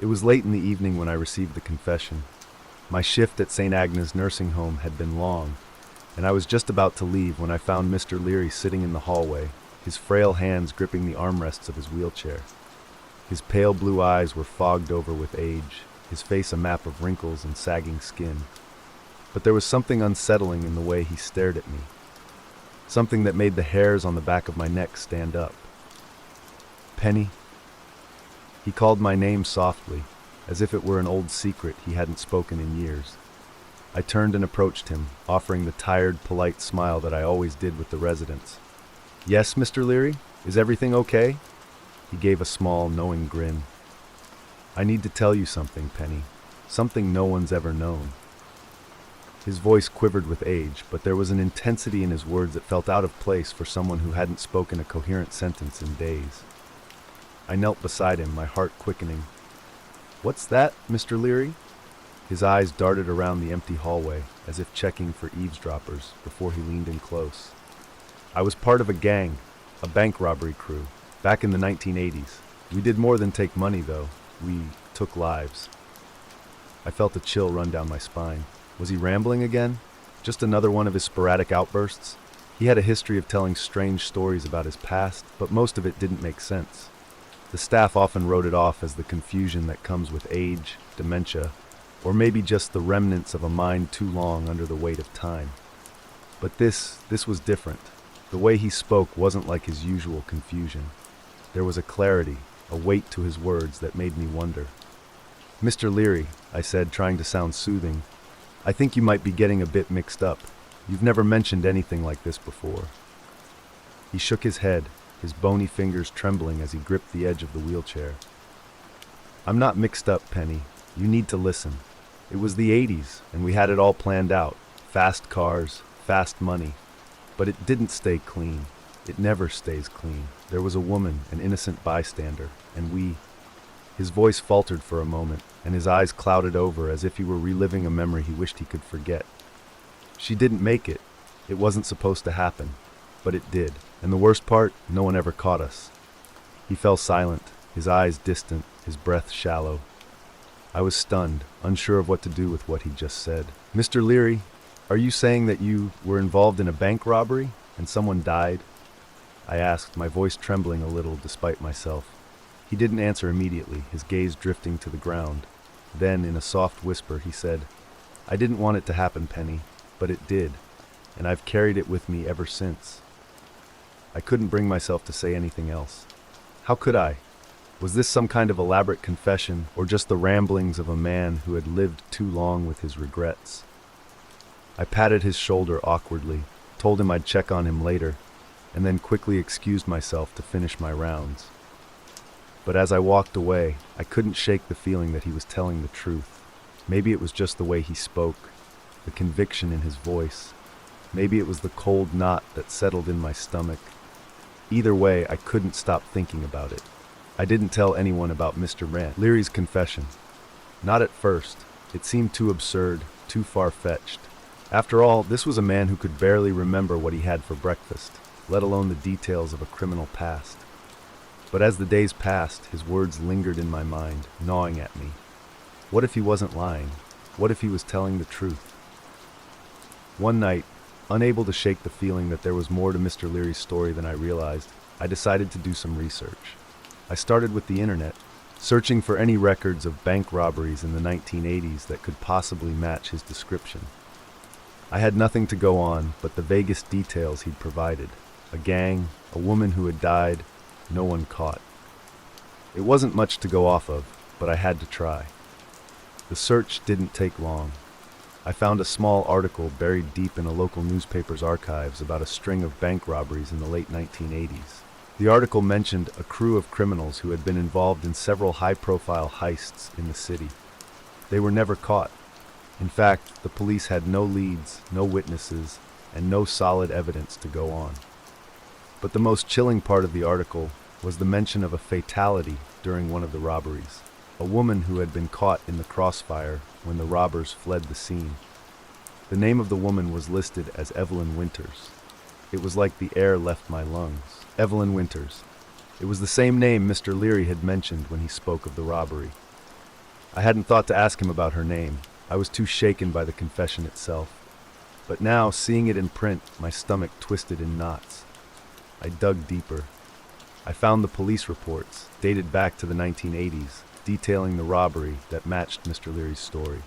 It was late in the evening when I received the confession. My shift at St. Agnes nursing home had been long, and I was just about to leave when I found Mr. Leary sitting in the hallway, his frail hands gripping the armrests of his wheelchair. His pale blue eyes were fogged over with age, his face a map of wrinkles and sagging skin. But there was something unsettling in the way he stared at me, something that made the hairs on the back of my neck stand up. "Penny?" He called my name softly, as if it were an old secret he hadn't spoken in years. I turned and approached him, offering the tired, polite smile that I always did with the residents. "Yes, Mr. Leary? Is everything okay?" He gave a small, knowing grin. "I need to tell you something, Penny. Something no one's ever known." His voice quivered with age, but there was an intensity in his words that felt out of place for someone who hadn't spoken a coherent sentence in days. I knelt beside him, my heart quickening. "What's that, Mr. Leary?" His eyes darted around the empty hallway, as if checking for eavesdroppers, before he leaned in close. "I was part of a gang, a bank robbery crew, back in the 1980s. We did more than take money, though. We took lives." I felt a chill run down my spine. Was he rambling again? Just another one of his sporadic outbursts? He had a history of telling strange stories about his past, but most of it didn't make sense. The staff often wrote it off as the confusion that comes with age, dementia, or maybe just the remnants of a mind too long under the weight of time. But this was different. The way he spoke wasn't like his usual confusion. There was a clarity, a weight to his words that made me wonder. "Mr. Leary," I said, trying to sound soothing, "I think you might be getting a bit mixed up. You've never mentioned anything like this before." He shook his head, his bony fingers trembling as he gripped the edge of the wheelchair. "I'm not mixed up, Penny. You need to listen. It was the 80s, and we had it all planned out. Fast cars, fast money. But it didn't stay clean. It never stays clean. There was a woman, an innocent bystander, and we—" His voice faltered for a moment, and his eyes clouded over as if he were reliving a memory he wished he could forget. "She didn't make it. It wasn't supposed to happen. But it did. And the worst part, no one ever caught us." He fell silent, his eyes distant, his breath shallow. I was stunned, unsure of what to do with what he just said. "Mr. Leary, are you saying that you were involved in a bank robbery and someone died?" I asked, my voice trembling a little despite myself. He didn't answer immediately, his gaze drifting to the ground. Then, in a soft whisper, he said, "I didn't want it to happen, Penny, but it did, and I've carried it with me ever since." I couldn't bring myself to say anything else. How could I? Was this some kind of elaborate confession, or just the ramblings of a man who had lived too long with his regrets? I patted his shoulder awkwardly, told him I'd check on him later, and then quickly excused myself to finish my rounds. But as I walked away, I couldn't shake the feeling that he was telling the truth. Maybe it was just the way he spoke, the conviction in his voice. Maybe it was the cold knot that settled in my stomach. Either way, I couldn't stop thinking about it. I didn't tell anyone about Mr. Leary's confession. Not at first. It seemed too absurd, too far-fetched. After all, this was a man who could barely remember what he had for breakfast, let alone the details of a criminal past. But as the days passed, his words lingered in my mind, gnawing at me. What if he wasn't lying? What if he was telling the truth? One night, unable to shake the feeling that there was more to Mr. Leary's story than I realized, I decided to do some research. I started with the internet, searching for any records of bank robberies in the 1980s that could possibly match his description. I had nothing to go on but the vaguest details he'd provided. A gang, a woman who had died, no one caught. It wasn't much to go off of, but I had to try. The search didn't take long. I found a small article buried deep in a local newspaper's archives about a string of bank robberies in the late 1980s. The article mentioned a crew of criminals who had been involved in several high-profile heists in the city. They were never caught. In fact, the police had no leads, no witnesses, and no solid evidence to go on. But the most chilling part of the article was the mention of a fatality during one of the robberies. A woman who had been caught in the crossfire when the robbers fled the scene. The name of the woman was listed as Evelyn Winters. It was like the air left my lungs. Evelyn Winters. It was the same name Mr. Leary had mentioned when he spoke of the robbery. I hadn't thought to ask him about her name. I was too shaken by the confession itself. But now, seeing it in print, my stomach twisted in knots. I dug deeper. I found the police reports, dated back to the 1980s, detailing the robbery that matched Mr. Leary's story.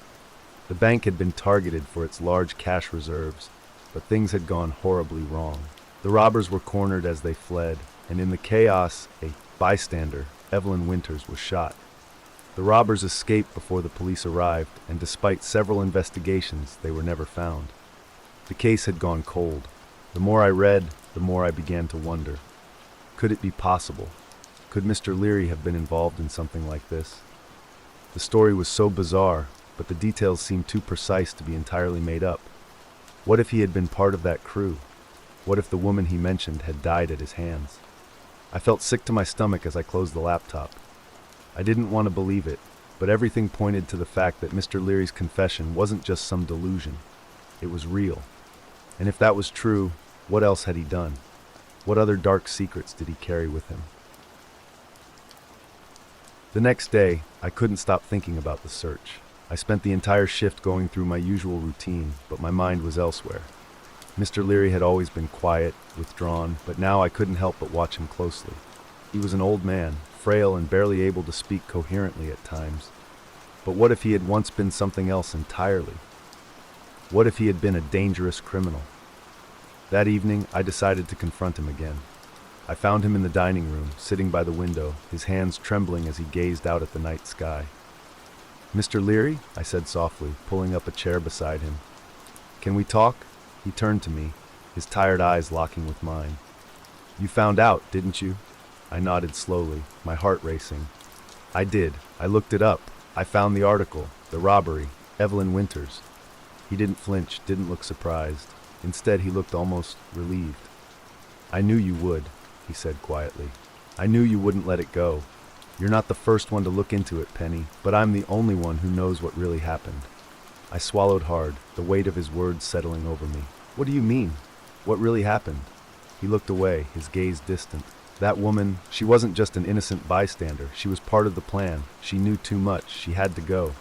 The bank had been targeted for its large cash reserves, but things had gone horribly wrong. The robbers were cornered as they fled, and in the chaos, a bystander, Evelyn Winters, was shot. The robbers escaped before the police arrived, and despite several investigations, they were never found. The case had gone cold. The more I read, the more I began to wonder. Could it be possible? Could Mr. Leary have been involved in something like this? The story was so bizarre, but the details seemed too precise to be entirely made up. What if he had been part of that crew? What if the woman he mentioned had died at his hands? I felt sick to my stomach as I closed the laptop. I didn't want to believe it, but everything pointed to the fact that Mr. Leary's confession wasn't just some delusion. It was real. And if that was true, what else had he done? What other dark secrets did he carry with him? The next day, I couldn't stop thinking about the search. I spent the entire shift going through my usual routine, but my mind was elsewhere. Mr. Leary had always been quiet, withdrawn, but now I couldn't help but watch him closely. He was an old man, frail and barely able to speak coherently at times. But what if he had once been something else entirely? What if he had been a dangerous criminal? That evening, I decided to confront him again. I found him in the dining room, sitting by the window, his hands trembling as he gazed out at the night sky. "Mr. Leary," I said softly, pulling up a chair beside him. "Can we talk?" He turned to me, his tired eyes locking with mine. "You found out, didn't you?" I nodded slowly, my heart racing. "I did. I looked it up. I found the article, the robbery, Evelyn Winters." He didn't flinch, didn't look surprised. Instead, he looked almost relieved. "I knew you would," he said quietly. "I knew you wouldn't let it go. You're not the first one to look into it, Penny, but I'm the only one who knows what really happened." I swallowed hard, the weight of his words settling over me. "What do you mean? What really happened?" He looked away, his gaze distant. "That woman, she wasn't just an innocent bystander. She was part of the plan. She knew too much. She had to go."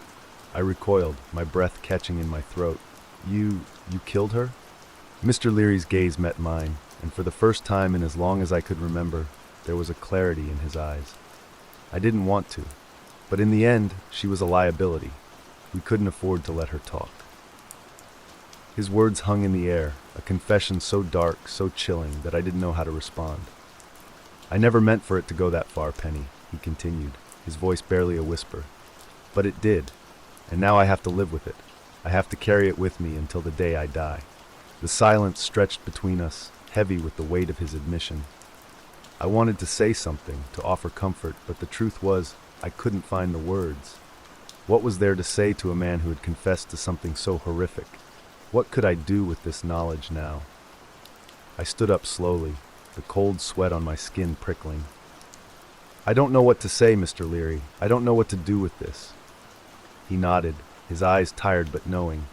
I recoiled, my breath catching in my throat. You killed her?" Mr. Leary's gaze met mine, and for the first time in as long as I could remember, there was a clarity in his eyes. I didn't want to, but in the end, she was a liability. We couldn't afford to let her talk. His words hung in the air, a confession so dark, so chilling, that I didn't know how to respond. "I never meant for it to go that far, Penny," he continued, his voice barely a whisper. "But it did, and now I have to live with it. I have to carry it with me until the day I die." The silence stretched between us, heavy with the weight of his admission. I wanted to say something, to offer comfort, but the truth was, I couldn't find the words. What was there to say to a man who had confessed to something so horrific? What could I do with this knowledge now? I stood up slowly, the cold sweat on my skin prickling. "I don't know what to say, Mr. Leary. I don't know what to do with this." He nodded, his eyes tired but knowing.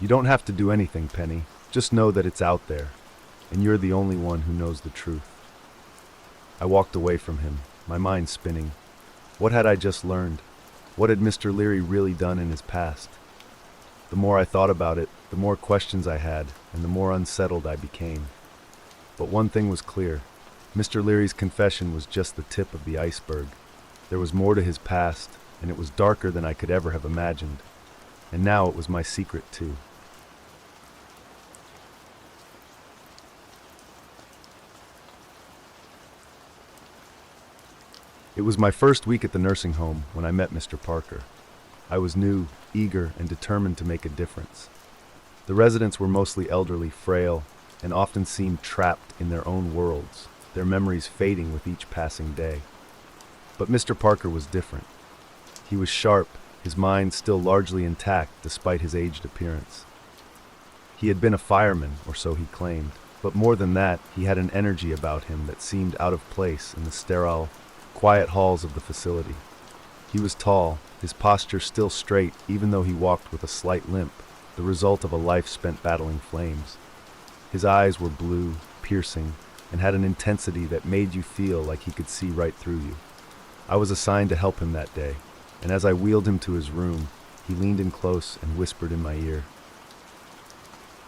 "You don't have to do anything, Penny. Just know that it's out there, and you're the only one who knows the truth." I walked away from him, my mind spinning. What had I just learned? What had Mr. Leary really done in his past? The more I thought about it, the more questions I had, and the more unsettled I became. But one thing was clear. Mr. Leary's confession was just the tip of the iceberg. There was more to his past, and it was darker than I could ever have imagined. And now it was my secret, too. It was my first week at the nursing home when I met Mr. Parker. I was new, eager, and determined to make a difference. The residents were mostly elderly, frail, and often seemed trapped in their own worlds, their memories fading with each passing day. But Mr. Parker was different. He was sharp, his mind still largely intact despite his aged appearance. He had been a fireman, or so he claimed, but more than that, he had an energy about him that seemed out of place in the sterile, quiet halls of the facility. He was tall, his posture still straight even though he walked with a slight limp, the result of a life spent battling flames. His eyes were blue, piercing, and had an intensity that made you feel like he could see right through you. I was assigned to help him that day, and as I wheeled him to his room, he leaned in close and whispered in my ear.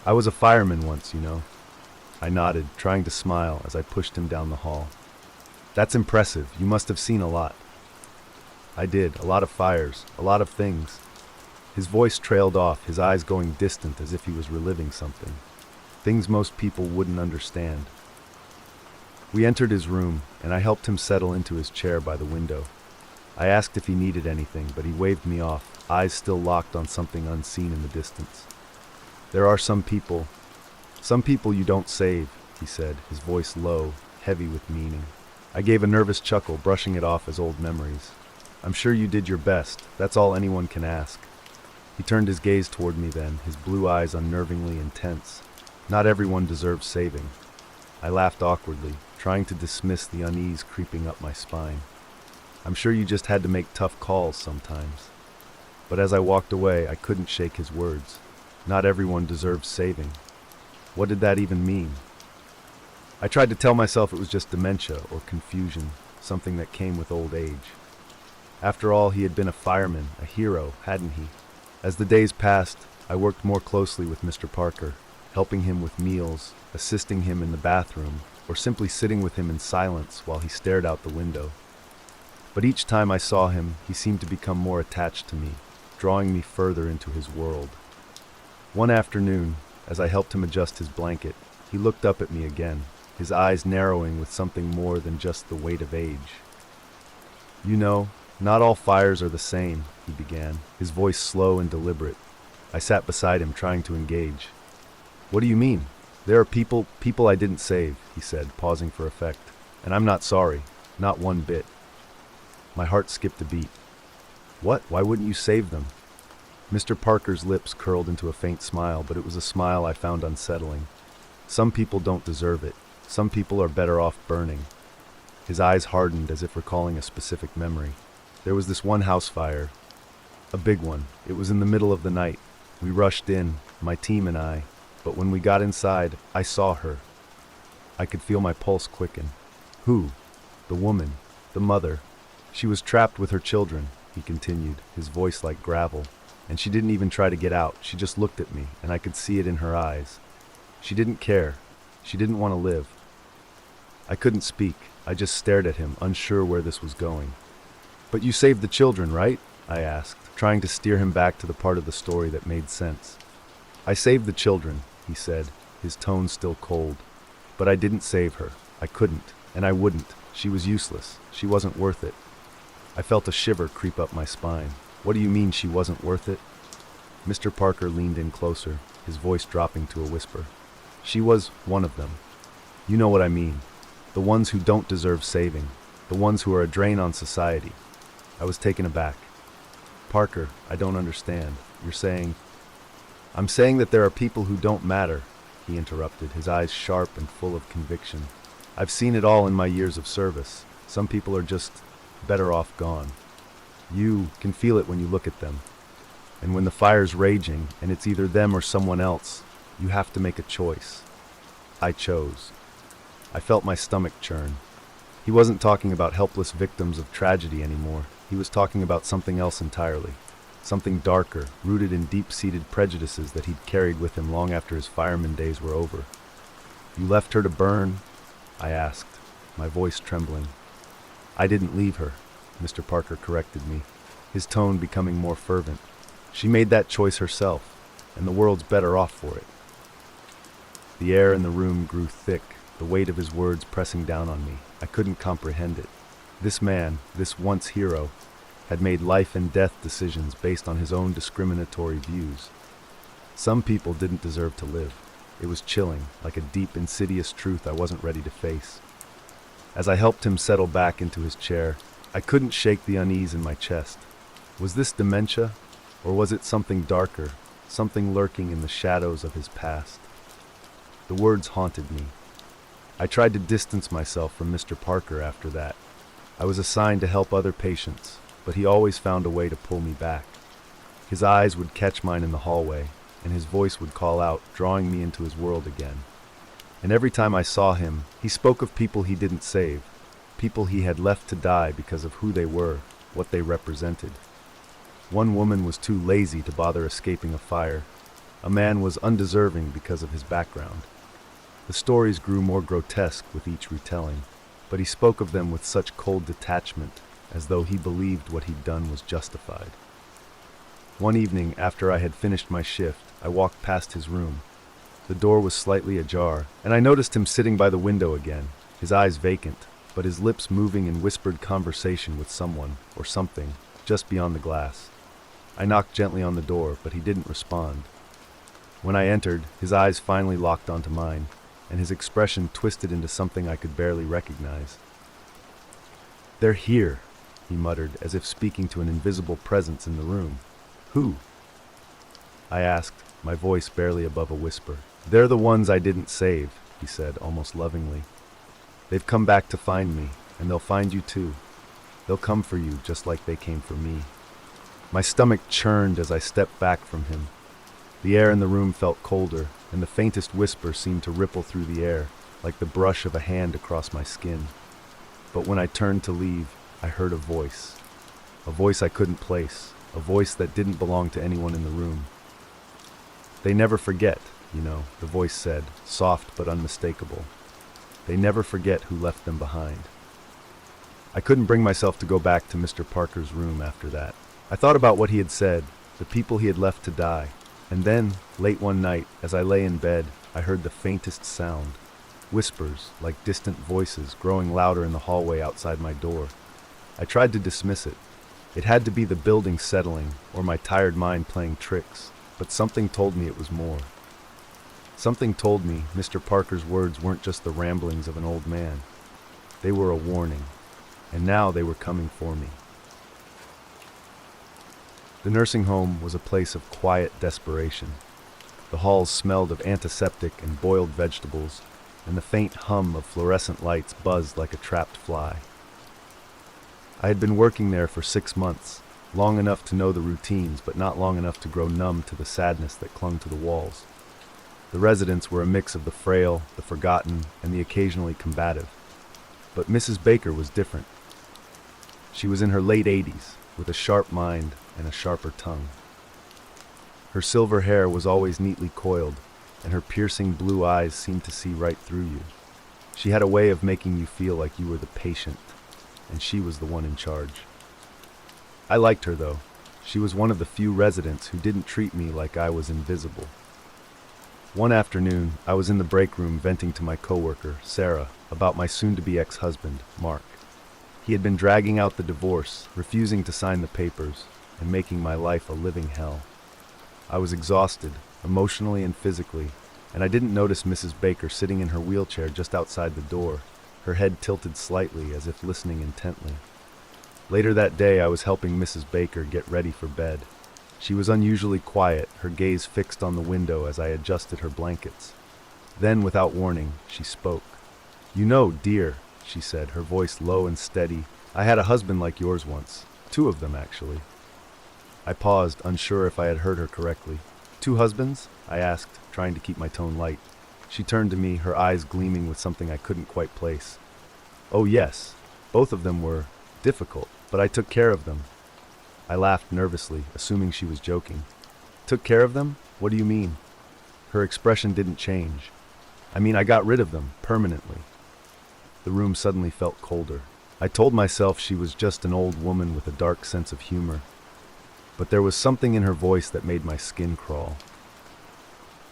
"I was a fireman once, you know." I nodded, trying to smile as I pushed him down the hall. "That's impressive. You must have seen a lot." I did, a lot of fires, a lot of things. His voice trailed off, his eyes going distant as if he was reliving something. Things most people wouldn't understand. We entered his room, and I helped him settle into his chair by the window. I asked if he needed anything, but he waved me off, eyes still locked on something unseen in the distance. "There are some people you don't save," he said, his voice low, heavy with meaning. I gave a nervous chuckle, brushing it off as old memories. "I'm sure you did your best. That's all anyone can ask." He turned his gaze toward me then, his blue eyes unnervingly intense. "Not everyone deserves saving." I laughed awkwardly, trying to dismiss the unease creeping up my spine. "I'm sure you just had to make tough calls sometimes." But as I walked away, I couldn't shake his words. Not everyone deserves saving. What did that even mean? I tried to tell myself it was just dementia or confusion, something that came with old age. After all, he had been a fireman, a hero, hadn't he? As the days passed, I worked more closely with Mr. Parker, helping him with meals, assisting him in the bathroom, or simply sitting with him in silence while he stared out the window. But each time I saw him, he seemed to become more attached to me, drawing me further into his world. One afternoon, as I helped him adjust his blanket, he looked up at me again, his eyes narrowing with something more than just the weight of age. "You know, not all fires are the same," he began, his voice slow and deliberate. I sat beside him, trying to engage. "What do you mean? There are people I didn't save," he said, pausing for effect. "And I'm not sorry, not one bit." My heart skipped a beat. "What? Why wouldn't you save them?" Mr. Parker's lips curled into a faint smile, but it was a smile I found unsettling. "Some people don't deserve it. Some people are better off burning." His eyes hardened as if recalling a specific memory. "There was this one house fire. A big one. It was in the middle of the night. We rushed in, my team and I, but when we got inside, I saw her. I could feel my pulse quicken. Who? The woman. The mother. She was trapped with her children," he continued, his voice like gravel. "And she didn't even try to get out. She just looked at me, and I could see it in her eyes. She didn't care. She didn't want to live." I couldn't speak. I just stared at him, unsure where this was going. "But you saved the children, right?" I asked, trying to steer him back to the part of the story that made sense. "I saved the children," he said, his tone still cold. "But I didn't save her. I couldn't, and I wouldn't. She was useless. She wasn't worth it." I felt a shiver creep up my spine. "What do you mean she wasn't worth it?" Mr. Parker leaned in closer, his voice dropping to a whisper. "She was one of them. You know what I mean. The ones who don't deserve saving. The ones who are a drain on society." I was taken aback. "Parker, I don't understand. You're saying—" "I'm saying that there are people who don't matter," he interrupted, his eyes sharp and full of conviction. "I've seen it all in my years of service. Some people are just better off gone. You can feel it when you look at them. And when the fire's raging, and it's either them or someone else, you have to make a choice." I chose. I felt my stomach churn. He wasn't talking about helpless victims of tragedy anymore. He was talking about something else entirely. Something darker, rooted in deep-seated prejudices that he'd carried with him long after his fireman days were over. "You left her to burn?" I asked, my voice trembling. "I didn't leave her," Mr. Parker corrected me, his tone becoming more fervent. "She made that choice herself, and the world's better off for it." The air in the room grew thick, the weight of his words pressing down on me. I couldn't comprehend it. This man, this once hero, had made life and death decisions based on his own discriminatory views. Some people didn't deserve to live. It was chilling, like a deep, insidious truth I wasn't ready to face. As I helped him settle back into his chair, I couldn't shake the unease in my chest. Was this dementia, or was it something darker, something lurking in the shadows of his past? The words haunted me. I tried to distance myself from Mr. Parker after that. I was assigned to help other patients, but he always found a way to pull me back. His eyes would catch mine in the hallway, and his voice would call out, drawing me into his world again. And every time I saw him, he spoke of people he didn't save, people he had left to die because of who they were, what they represented. One woman was too lazy to bother escaping a fire. A man was undeserving because of his background. The stories grew more grotesque with each retelling, but he spoke of them with such cold detachment, as though he believed what he'd done was justified. One evening, after I had finished my shift, I walked past his room. The door was slightly ajar, and I noticed him sitting by the window again, his eyes vacant, but his lips moving in whispered conversation with someone, or something, just beyond the glass. I knocked gently on the door, but he didn't respond. When I entered, his eyes finally locked onto mine, and his expression twisted into something I could barely recognize. "They're here," he muttered, as if speaking to an invisible presence in the room. "Who?" I asked, my voice barely above a whisper. "They're the ones I didn't save," he said, almost lovingly. "They've come back to find me, and they'll find you too. They'll come for you just like they came for me." My stomach churned as I stepped back from him. The air in the room felt colder, and the faintest whisper seemed to ripple through the air, like the brush of a hand across my skin. But when I turned to leave, I heard a voice I couldn't place, a voice that didn't belong to anyone in the room. "They never forget, you know," the voice said, soft but unmistakable. "They never forget who left them behind." I couldn't bring myself to go back to Mr. Parker's room after that. I thought about what he had said, the people he had left to die, and then, late one night, as I lay in bed, I heard the faintest sound. Whispers, like distant voices, growing louder in the hallway outside my door. I tried to dismiss it. It had to be the building settling, or my tired mind playing tricks, but something told me it was more. Something told me Mr. Parker's words weren't just the ramblings of an old man. They were a warning, and now they were coming for me. The nursing home was a place of quiet desperation. The halls smelled of antiseptic and boiled vegetables, and the faint hum of fluorescent lights buzzed like a trapped fly. I had been working there for 6 months, long enough to know the routines, but not long enough to grow numb to the sadness that clung to the walls. The residents were a mix of the frail, the forgotten, and the occasionally combative. But Mrs. Baker was different. She was in her late 80s, with a sharp mind and a sharper tongue. Her silver hair was always neatly coiled, and her piercing blue eyes seemed to see right through you. She had a way of making you feel like you were the patient, and she was the one in charge. I liked her, though. She was one of the few residents who didn't treat me like I was invisible. One afternoon, I was in the break room venting to my coworker, Sarah, about my soon-to-be ex-husband, Mark. He had been dragging out the divorce, refusing to sign the papers, and making my life a living hell. I was exhausted, emotionally and physically, and I didn't notice Mrs. Baker sitting in her wheelchair just outside the door, her head tilted slightly as if listening intently. Later that day, I was helping Mrs. Baker get ready for bed. She was unusually quiet, her gaze fixed on the window as I adjusted her blankets. Then, without warning, she spoke. "You know, dear," she said, her voice low and steady, "I had a husband like yours once. 2 of them, actually." I paused, unsure if I had heard her correctly. "2 husbands?" I asked, trying to keep my tone light. She turned to me, her eyes gleaming with something I couldn't quite place. "Oh yes, both of them were difficult, but I took care of them." I laughed nervously, assuming she was joking. "Took care of them? What do you mean?" Her expression didn't change. "I mean, I got rid of them, permanently." The room suddenly felt colder. I told myself she was just an old woman with a dark sense of humor. But there was something in her voice that made my skin crawl.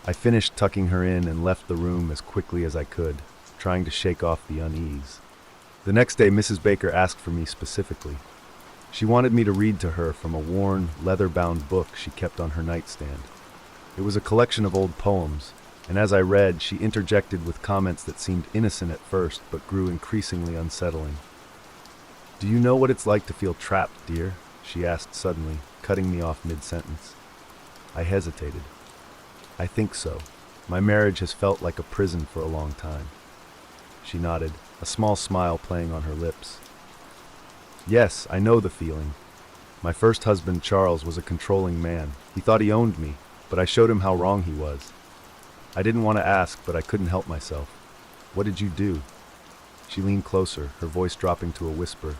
I finished tucking her in and left the room as quickly as I could, trying to shake off the unease. The next day, Mrs. Baker asked for me specifically. She wanted me to read to her from a worn, leather-bound book she kept on her nightstand. It was a collection of old poems, and as I read, she interjected with comments that seemed innocent at first but grew increasingly unsettling. "Do you know what it's like to feel trapped, dear?" she asked suddenly, cutting me off mid-sentence. I hesitated. "I think so. My marriage has felt like a prison for a long time." She nodded, a small smile playing on her lips. "Yes, I know the feeling. My first husband, Charles, was a controlling man. He thought he owned me, but I showed him how wrong he was. I didn't want to ask, but I couldn't help myself. What did you do?" She leaned closer, her voice dropping to a whisper.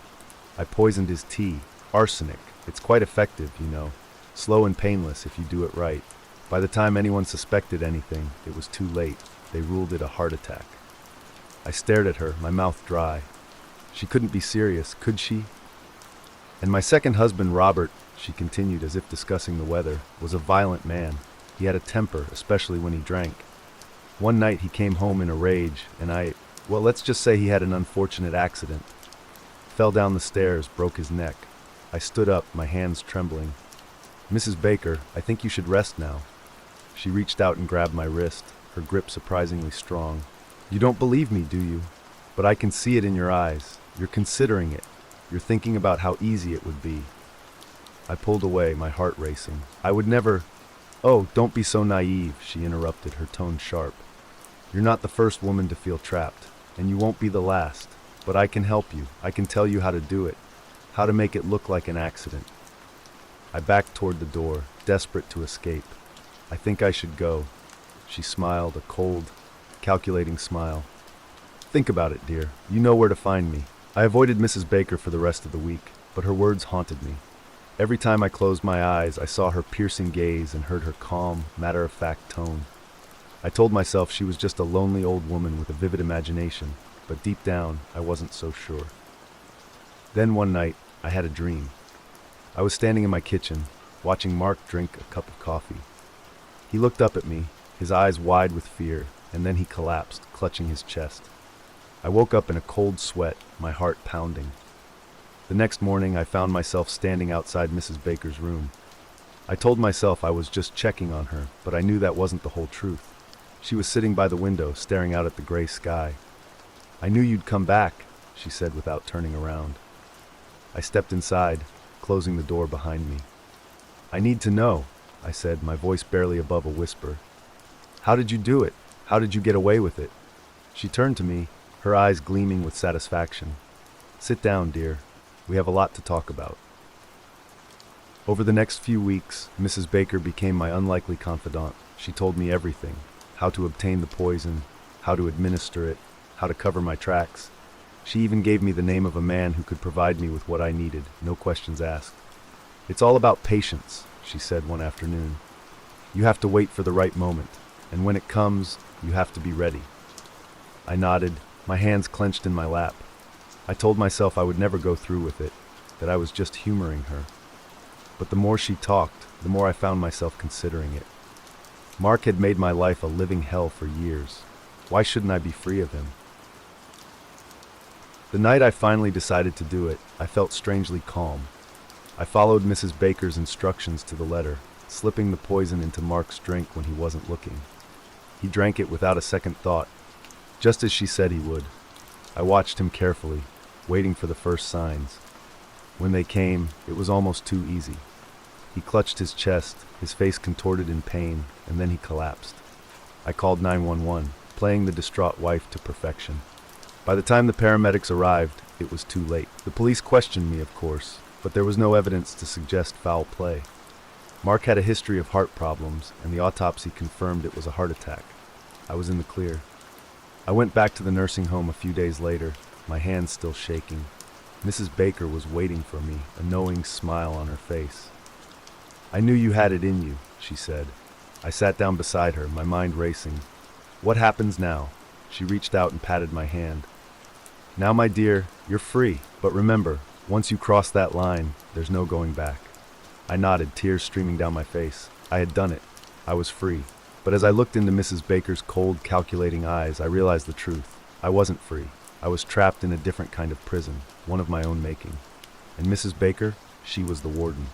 "I poisoned his tea, arsenic, It's quite effective, you know. Slow and painless if you do it right. By the time anyone suspected anything, it was too late. They ruled it a heart attack. I stared at her, my mouth dry. She couldn't be serious, could she? And my second husband, Robert, she continued as if discussing the weather, was a violent man. He had a temper, especially when he drank. One night he came home in a rage, and well, let's just say he had an unfortunate accident. Fell down the stairs, broke his neck. I stood up, my hands trembling. "Mrs. Baker, I think you should rest now." She reached out and grabbed my wrist, her grip surprisingly strong. "You don't believe me, do you? But I can see it in your eyes. You're considering it. You're thinking about how easy it would be." I pulled away, my heart racing. "I would never—" "Oh, don't be so naive," she interrupted, her tone sharp. "You're not the first woman to feel trapped, and you won't be the last. But I can help you. I can tell you how to do it, how to make it look like an accident." I backed toward the door, desperate to escape. "I think I should go." She smiled, a cold, calculating smile. "Think about it, dear. You know where to find me." I avoided Mrs. Baker for the rest of the week, but her words haunted me. Every time I closed my eyes, I saw her piercing gaze and heard her calm, matter-of-fact tone. I told myself she was just a lonely old woman with a vivid imagination, but deep down, I wasn't so sure. Then one night, I had a dream. I was standing in my kitchen, watching Mark drink a cup of coffee. He looked up at me, his eyes wide with fear, and then he collapsed, clutching his chest. I woke up in a cold sweat, my heart pounding. The next morning, I found myself standing outside Mrs. Baker's room. I told myself I was just checking on her, but I knew that wasn't the whole truth. She was sitting by the window, staring out at the gray sky. "I knew you'd come back," she said without turning around. I stepped inside, closing the door behind me. "I need to know," I said, my voice barely above a whisper. "How did you do it? How did you get away with it?" She turned to me, her eyes gleaming with satisfaction. "Sit down, dear. We have a lot to talk about." Over the next few weeks, Mrs. Baker became my unlikely confidant. She told me everything: how to obtain the poison, how to administer it, how to cover my tracks. She even gave me the name of a man who could provide me with what I needed, no questions asked. "It's all about patience," she said one afternoon. "You have to wait for the right moment, and when it comes, you have to be ready." I nodded, my hands clenched in my lap. I told myself I would never go through with it, that I was just humoring her. But the more she talked, the more I found myself considering it. Mark had made my life a living hell for years. Why shouldn't I be free of him? The night I finally decided to do it, I felt strangely calm. I followed Mrs. Baker's instructions to the letter, slipping the poison into Mark's drink when he wasn't looking. He drank it without a second thought, just as she said he would. I watched him carefully, waiting for the first signs. When they came, it was almost too easy. He clutched his chest, his face contorted in pain, and then he collapsed. I called 911, playing the distraught wife to perfection. By the time the paramedics arrived, it was too late. The police questioned me, of course, but there was no evidence to suggest foul play. Mark had a history of heart problems, and the autopsy confirmed it was a heart attack. I was in the clear. I went back to the nursing home a few days later, my hands still shaking. Mrs. Baker was waiting for me, a knowing smile on her face. "I knew you had it in you," she said. I sat down beside her, my mind racing. "What happens now?" She reached out and patted my hand. "Now, my dear, you're free, but remember, once you cross that line, there's no going back." I nodded, tears streaming down my face. I had done it. I was free. But as I looked into Mrs. Baker's cold, calculating eyes, I realized the truth. I wasn't free. I was trapped in a different kind of prison, one of my own making. And Mrs. Baker, she was the warden.